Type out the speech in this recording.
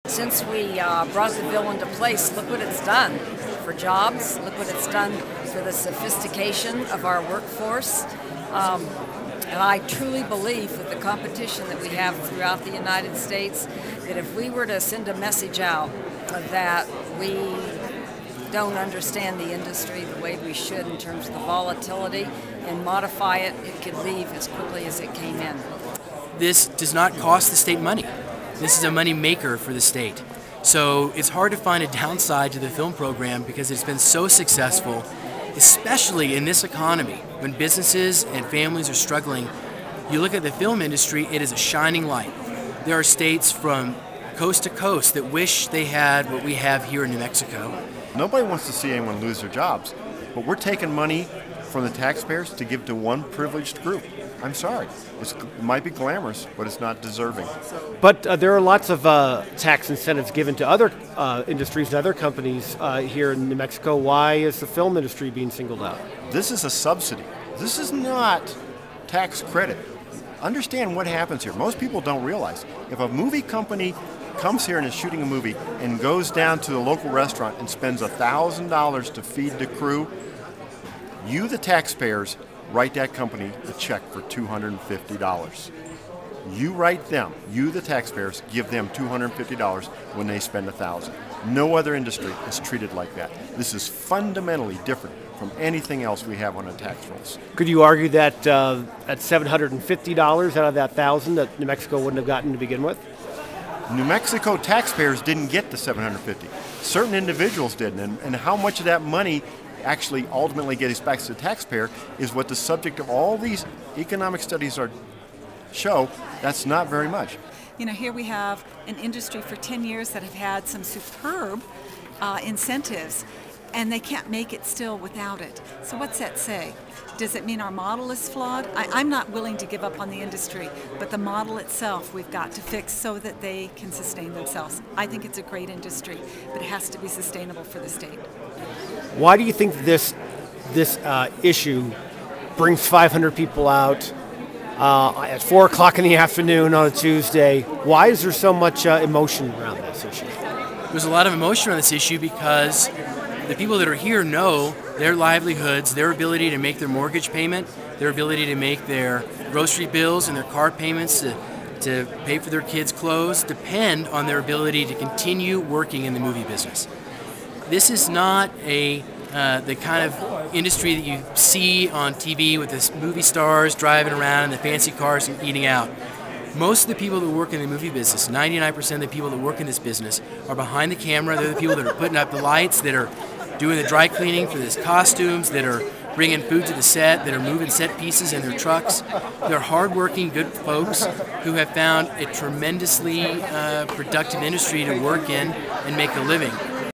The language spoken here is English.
Since we brought the bill into place, look what it's done for jobs, look what it's done for the sophistication of our workforce. And I truly believe with the competition that we have throughout the United States, that if we were to send a message out that we don't understand the industry the way we should in terms of the volatility and modify it, it could leave as quickly as it came in. This does not cost the state money. This is a money maker for the state. So it's hard to find a downside to the film program because it's been so successful, especially in this economy when businesses and families are struggling. You look at the film industry, it is a shining light. There are states from coast to coast that wish they had what we have here in New Mexico. Nobody wants to see anyone lose their jobs, but we're taking money from the taxpayers to give to one privileged group. I'm sorry. It might be glamorous, but it's not deserving. But there are lots of tax incentives given to other industries and other companies here in New Mexico. Why is the film industry being singled out? This is a subsidy. This is not tax credit. Understand what happens here. Most people don't realize. If a movie company comes here and is shooting a movie and goes down to the local restaurant and spends $1,000 to feed the crew, you, the taxpayers, write that company a check for $250. You write them, you, the taxpayers, give them $250 when they spend $1,000. No other industry is treated like that. This is fundamentally different from anything else we have on the tax rolls. Could you argue that at $750 out of that $1,000 that New Mexico wouldn't have gotten to begin with? New Mexico taxpayers didn't get the $750. Certain individuals did, and how much of that money actually ultimately gets back to the taxpayer is what the subject of all these economic studies show. That's not very much. You know, here we have an industry for 10 years that have had some superb incentives, and they can't make it still without it. So what's that say? Does it mean our model is flawed? I'm not willing to give up on the industry, but the model itself we've got to fix so that they can sustain themselves. I think it's a great industry, but it has to be sustainable for the state. Why do you think this issue brings 500 people out at 4 o'clock in the afternoon on a Tuesday? Why is there so much emotion around this issue? There's a lot of emotion around this issue because the people that are here know their livelihoods, their ability to make their mortgage payment, their ability to make their grocery bills and their car payments to pay for their kids' clothes depend on their ability to continue working in the movie business. This is not the kind of industry that you see on TV with the movie stars driving around in the fancy cars and eating out. Most of the people that work in the movie business, 99% of the people that work in this business, are behind the camera. They're the people that are putting up the lights, that are doing the dry cleaning for the costumes, that are bringing food to the set, that are moving set pieces in their trucks. They're hardworking, good folks who have found a tremendously productive industry to work in and make a living.